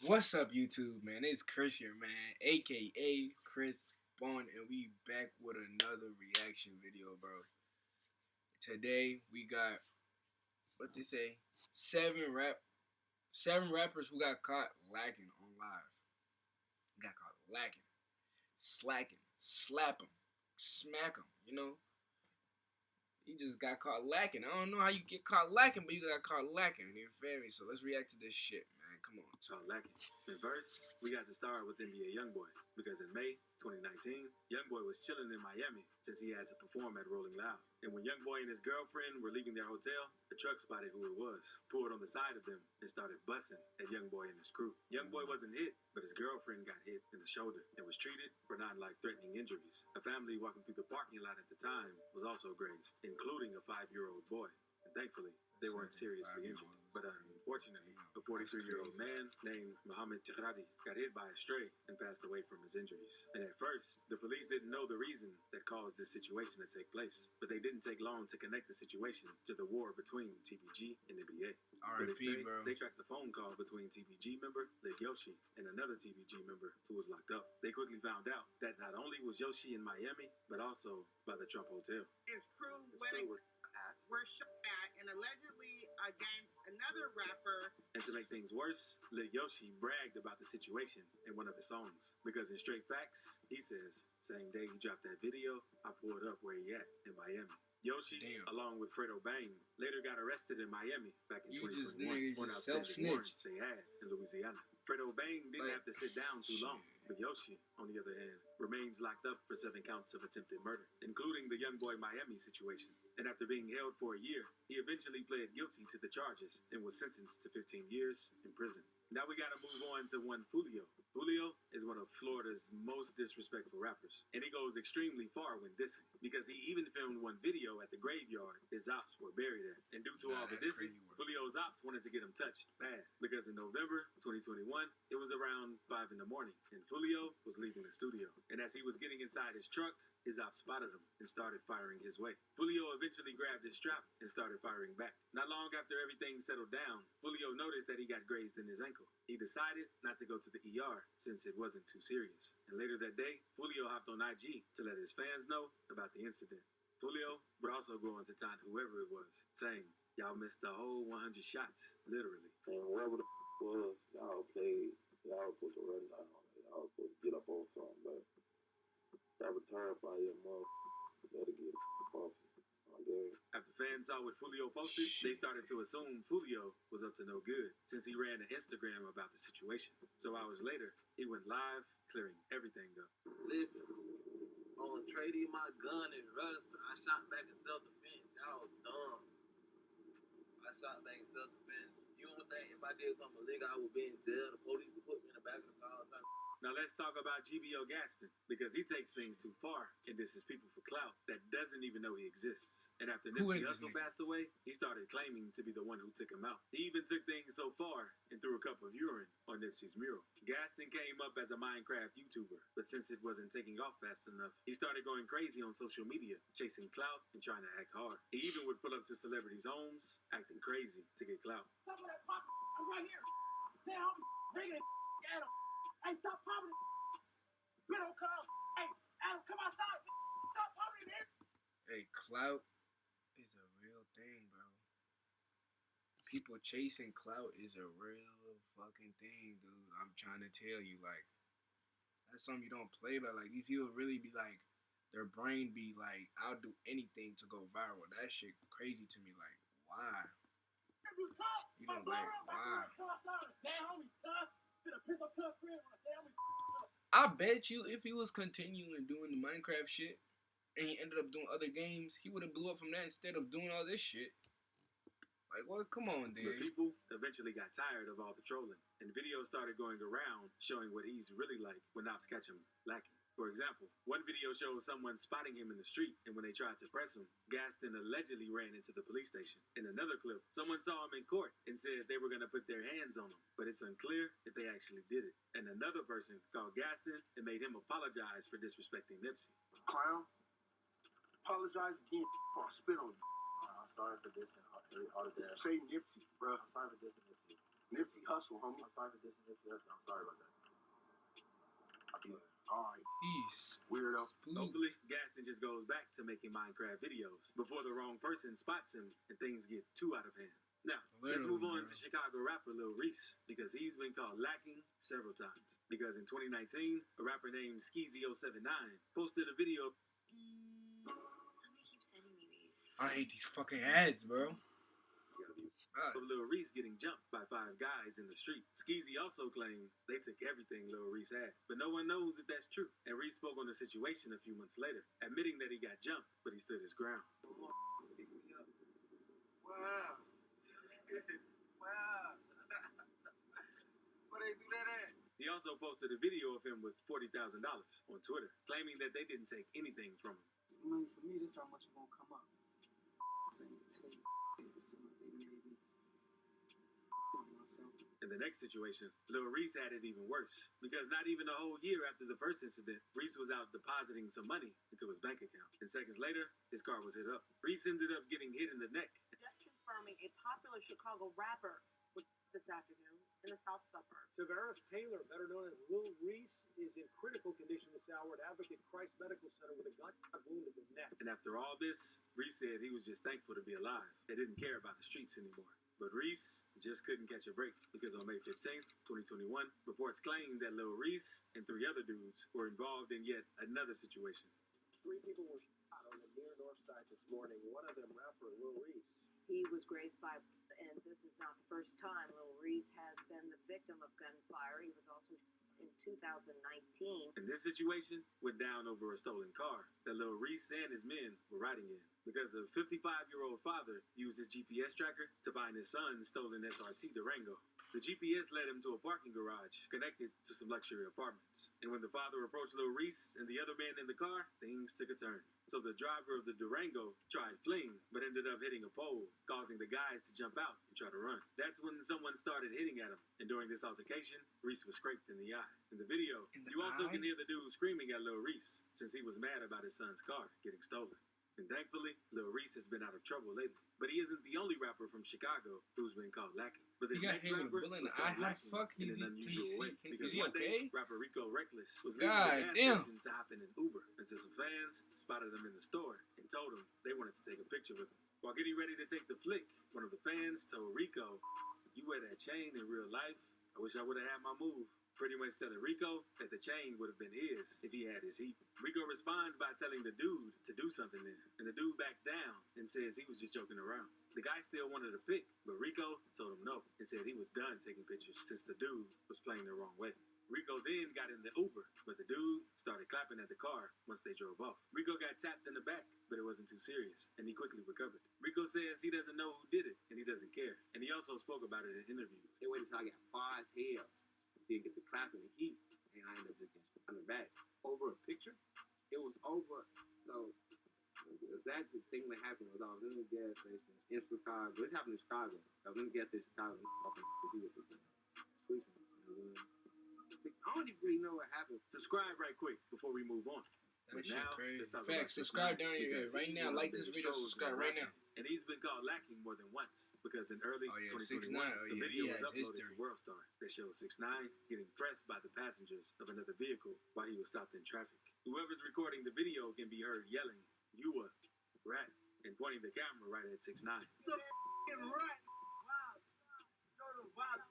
What's up, YouTube, man? It's Chris here, man, aka Chris Bond, and we back with another reaction video, bro. Today we got what they say, seven rappers who got caught lacking on live. Got caught lacking, slacking, slap them, smack them. You just got caught lacking. I don't know how you get caught lacking, but you got caught lacking. You feel me? So let's react to this shit, man. Come on. Caught lacking. In verse, we got to start with NBA YoungBoy because in May 2019, YoungBoy was chilling in Miami since he had to perform at Rolling Loud. And when YoungBoy and his girlfriend were leaving their hotel, the truck spotted who it was, pulled on the side of them, and started busting at YoungBoy and his crew. YoungBoy wasn't hit, but his girlfriend got hit in the shoulder and was treated for non-life-threatening injuries. A family walking through the parking lot at the time was also grazed, including a 5-year-old boy. And thankfully, they weren't seriously injured. But unfortunately, a 43-year-old man named Mohamed Tihradi got hit by a stray and passed away from his injuries. And at first, the police didn't know the reason that caused this situation to take place. But they didn't take long to connect the situation to the war between TBG and NBA. R.I.P., bro. They tracked the phone call between TBG member Lil Yoshi and another TBG member who was locked up. They quickly found out that not only was Yoshi in Miami, but also by the Trump Hotel. His crew were shot at and allegedly against another rapper. And to make things worse, Lil Yoshi bragged about the situation in one of his songs. Because in Straight Facts, he says, same day he dropped that video, I pulled up where he at in Miami. Yoshi, along with Fredo Bang, later got arrested in Miami back in 2021 on outstanding warrants they had in Louisiana. Fredo Bang didn't have to sit down too long, but Yoshi, on the other hand, remains locked up for 7 counts of attempted murder, including the YoungBoy Miami situation. And after being held for a year, he eventually pled guilty to the charges and was sentenced to 15 years in prison. Now we gotta move on to one Foolio. Foolio is one of Florida's most disrespectful rappers, and he goes extremely far when dissing, because he even filmed one video at the graveyard his ops were buried at. And due to all the dissing, Foolio's ops wanted to get him touched bad, because in November 2021, it was around 5 in the morning, and Foolio was leaving the studio. And as he was getting inside his truck, his ops spotted him and started firing his way. Foolio eventually grabbed his strap and started firing back. Not long after everything settled down, Foolio noticed that he got grazed in his ankle. He decided not to go to the ER since it wasn't too serious. And later that day, Foolio hopped on IG to let his fans know about the incident. Foolio would also go on to taunt whoever it was, saying, y'all missed the whole 100 shots, literally. And whoever the was, y'all put the run down on it. Y'all supposed to get up on something, but that return by your mother, better get off. Okay. After fans saw what Foolio posted, they started to assume Foolio was up to no good, since he ran to Instagram about the situation. So hours later, he went live, clearing everything up. Listen, on trading my gun and running, I shot back in self-defense. Y'all dumb. I shot back in self-defense. You know what I'm saying? If I did something illegal, I would be in jail. The police would put me in the back of the car. Now let's talk about GBO Gaston, because he takes things too far and disses people for clout that doesn't even know he exists. And after Nipsey Hussle passed away, he started claiming to be the one who took him out. He even took things so far and threw a cup of urine on Nipsey's mural. Gaston came up as a Minecraft YouTuber, but since it wasn't taking off fast enough, he started going crazy on social media, chasing clout and trying to act hard. He even would pull up to celebrities' homes, acting crazy to get clout. Stop that pop! I'm right here! Damn, bring it! Get him! Hey, stop popping it! We don't come! Hey, Adam, come outside! Stop popping it! Hey, clout is a real thing, bro. People chasing clout is a real fucking thing, dude. I'm trying to tell you, like, that's something you don't play about. Like, these people really be like, their brain be like, I'll do anything to go viral. That shit crazy to me. Like, why? You don't like, why? I bet you if he was continuing doing the Minecraft shit and he ended up doing other games, he would have blew up from that instead of doing all this shit. Like, well, come on, dude. But people eventually got tired of all the trolling, and videos started going around showing what he's really like when ops catch him lacking. For example, one video shows someone spotting him in the street, and when they tried to press him, Gaston allegedly ran into the police station. In another clip, someone saw him in court and said they were going to put their hands on him, but it's unclear if they actually did it. And another person called Gaston and made him apologize for disrespecting Nipsey. Clown, apologize again or I'll spit on you. I'm sorry for this and all of that. Say Nipsey, bro. I'm sorry for this and Nipsey. Nipsey Hussle, homie. I'm sorry for this Nipsey Hussle. I'm sorry about that. Alright. He's Weirdo. spooked. Hopefully, Gaston just goes back to making Minecraft videos before the wrong person spots him and things get too out of hand. Now, let's move on to Chicago rapper Lil Reese, because he's been caught lacking several times. Because in 2019, a rapper named Skeezy079 posted a video. Somebody keeps sending me these. I hate these fucking ads, bro. Of Lil Reese getting jumped by 5 guys in the street. Skeezy also claimed they took everything Lil Reese had, but no one knows if that's true. And Reese spoke on the situation a few months later, admitting that he got jumped, but he stood his ground. Wow. Wow. Where they do that at? He also posted a video of him with $40,000 on Twitter, claiming that they didn't take anything from him. Money for me, this is how much it's gonna come up. In the next situation, Lil Reese had it even worse, because not even a whole year after the first incident, Reese was out depositing some money into his bank account. And seconds later, his car was hit up. Reese ended up getting hit in the neck. Just confirming a popular Chicago rapper was this afternoon in the south suburbs. Tavares Taylor, better known as Lil Reese, is in critical condition this hour at Advocate Christ Medical Center with a gunshot wound in the neck. And after all this, Reese said he was just thankful to be alive. They didn't care about the streets anymore. But Reese just couldn't catch a break, because on May 15th, 2021, reports claimed that Lil Reese and 3 other dudes were involved in yet another situation. 3 people were shot on the near north side this morning. One of them, rapper Lil Reese. He was graced by, and this is not the first time Lil Reese has been the victim of gunfire. He was also in 2019. And this situation went down over a stolen car that Lil Reese and his men were riding in, because the 55-year-old father used his GPS tracker to find his son's stolen SRT Durango. The GPS led him to a parking garage connected to some luxury apartments. And when the father approached Lil Reese and the other man in the car, things took a turn. So the driver of the Durango tried fleeing, but ended up hitting a pole, causing the guys to jump out and try to run. That's when someone started hitting at him. And during this altercation, Reese was scraped in the eye. In the video, you also can hear the dude screaming at Lil Reese, since he was mad about his son's car getting stolen. And thankfully, Lil Reese has been out of trouble lately. But he isn't the only rapper from Chicago who's been caught lacking. But this next rapper was caught lacking in an unusual way. Because one day, rapper Rico Reckless was leaving the gas station to hop in an Uber until some fans spotted him in the store and told him they wanted to take a picture with him. While getting ready to take the flick, one of the fans told Rico, "You wear that chain in real life? I wish I would have had my move." Pretty much telling Rico that the chain would have been his if he had his heat. Rico responds by telling the dude to do something there, and the dude backs down and says he was just joking around. The guy still wanted a pic, but Rico told him no and said he was done taking pictures since the dude was playing the wrong way. Rico then got in the Uber, but the dude started clapping at the car once they drove off. Rico got tapped in the back, but it wasn't too serious, and he quickly recovered. Rico says he doesn't know who did it, and he doesn't care. And he also spoke about it in interviews. They waited until I got far as hell. Didn't get the clap and the heat, and I ended up just getting shot in the back. Over a picture? It was over. So, the exact thing that happened was I was in the gas station in Chicago. This happened in Chicago. I was in the gas station in Chicago and fucking I don't even really know what happened. Subscribe right quick before we move on. That shit crazy. Facts, subscribe down here right now. Like this video, subscribe right now. And he's been caught lacking more than once, because in early 2021, the video was uploaded to Worldstar that shows 6ix9ine getting pressed by the passengers of another vehicle while he was stopped in traffic. Whoever's recording the video can be heard yelling, "You a rat," and pointing the camera right at 6ix9ine. It's a f***ing rat. Wow. Go to wild.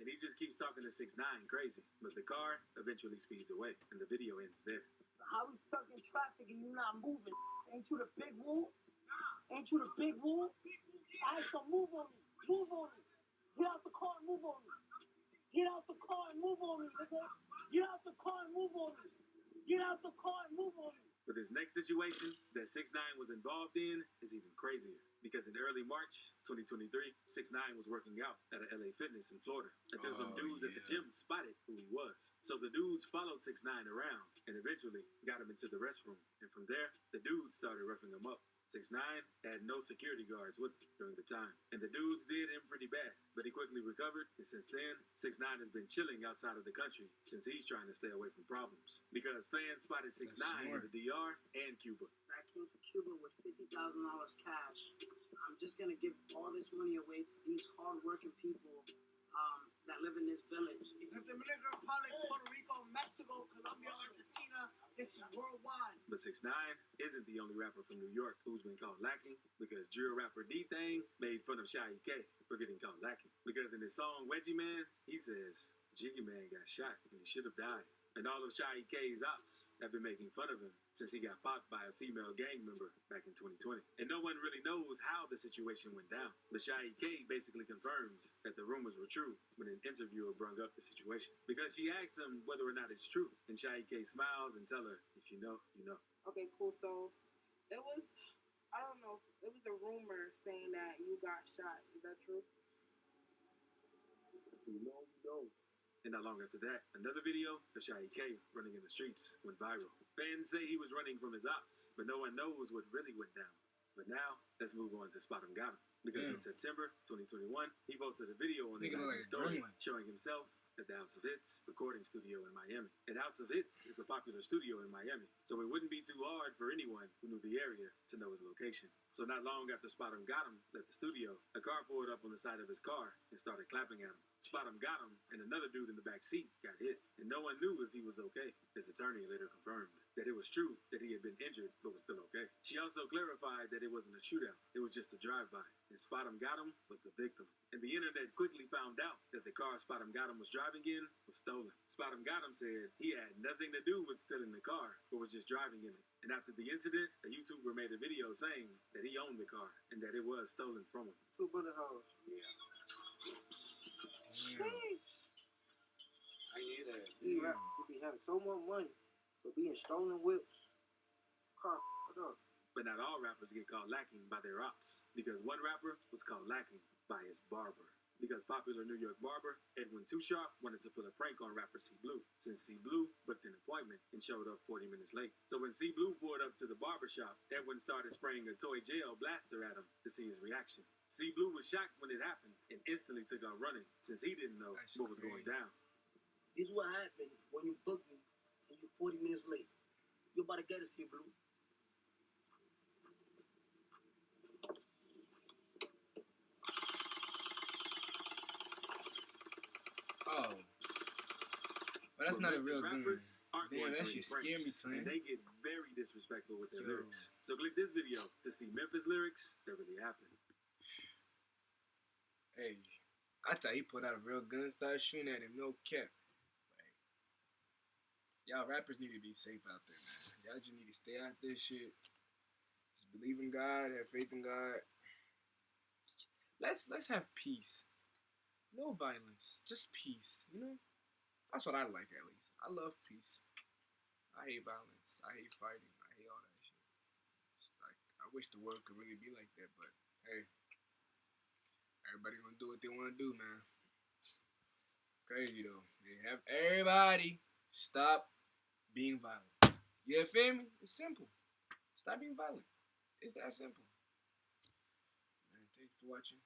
And he just keeps talking to 6ix9ine crazy, but the car eventually speeds away, and the video ends there. How we stuck in traffic and you not moving? Ain't you the big woo? Ain't you the big woo? Alright, so move on me. Move on me. Get out the car and move on me. Get out the car and move on me, nigga. Get out the car and move on me. Get out the car and move on me. But this next situation that 6ix9ine was involved in is even crazier, because in early March 2023, 6ix9ine was working out at a LA Fitness in Florida until some dudes at the gym spotted who he was. So the dudes followed 6ix9ine around and eventually got him into the restroom. And from there, the dudes started roughing him up. 6ix9ine had no security guards with him during the time. And the dudes did him pretty bad, but he quickly recovered. And since then, 6ix9ine has been chilling outside of the country since he's trying to stay away from problems. Because fans spotted 6ix9ine in the DR and Cuba. I came to Cuba with $50,000 cash. I'm I'm just gonna give all this money away to these hardworking people that live in this village. Because Dominican Republic, Puerto Rico, Mexico, Colombia, Argentina, this is worldwide. But 6ix9ine isn't the only rapper from New York who's been called lacking, because drill rapper D-Thang made fun of Shy K for getting called lacking. Because in his song Wedgie Man, he says, Jiggy Man got shot and he should have died. And all of Shy K's ops have been making fun of him since he got popped by a female gang member back in 2020. And no one really knows how the situation went down. But Shy K basically confirms that the rumors were true when an interviewer brought up the situation. Because she asked him whether or not it's true. And Shy K smiles and tells her, if you know, you know. Okay, cool. So it was, I don't know, it was a rumor saying that you got shot. Is that true? You know, you know. And not long after that, another video of Shy K running in the streets went viral. Fans say he was running from his ops, but no one knows what really went down. But now, let's move on to Spot 'em Got 'em. Because in September 2021, he posted a video on his IG story showing himself at the House of Hits recording studio in Miami. And House of Hits is a popular studio in Miami, so it wouldn't be too hard for anyone who knew the area to know his location. So not long after Spot 'em Got 'em left the studio, a car pulled up on the side of his car and started clapping at him. Spot 'em Got 'em and another dude in the back seat got hit, and no one knew if he was okay. His attorney later confirmed that it was true that he had been injured but was still okay. She also clarified that it wasn't a shootout, it was just a drive-by, and Spot 'em Got 'em was the victim. And the internet quickly found out that the car Spot 'em Got 'em was driving in was stolen. Spot 'em Got 'em said he had nothing to do with stealing the car, but was just driving in it. And after the incident, a YouTuber made a video saying that he owned the car and that it was stolen from him. 2 bullet holes. Yeah. I hear that. E-Rap could be having so much money, but being stolen whips, car up. But not all rappers get called lacking by their ops, because one rapper was called lacking by his barber. Because popular New York barber Edwin Too Sharp wanted to put a prank on rapper C Blue, since C Blue booked an appointment and showed up 40 minutes late. So when C Blue pulled up to the barbershop, Edwin started spraying a toy jail blaster at him to see his reaction. C Blue was shocked when it happened and instantly took out running, since he didn't know what was going down. This is what happened when you book me and you're 40 minutes late. You about to get us here, Blue. Oh. But that's not a real gun. Damn, that shit scared me, twin. And they get very disrespectful with their lyrics. So click this video to see Memphis lyrics that really happened. Hey, I thought he put out a real gun, started shooting at him, no cap. Like, y'all rappers need to be safe out there, man. Y'all just need to stay out this shit. Just believe in God, have faith in God. Let's have peace. No violence, just peace, you know? That's what I like, at least. I love peace. I hate violence. I hate fighting. I hate all that shit. It's like, I wish the world could really be like that, but hey, everybody gonna do what they wanna do, man. It's crazy though. They have everybody stop being violent. You feel me? It's simple. Stop being violent. It's that simple. Man, thanks for watching.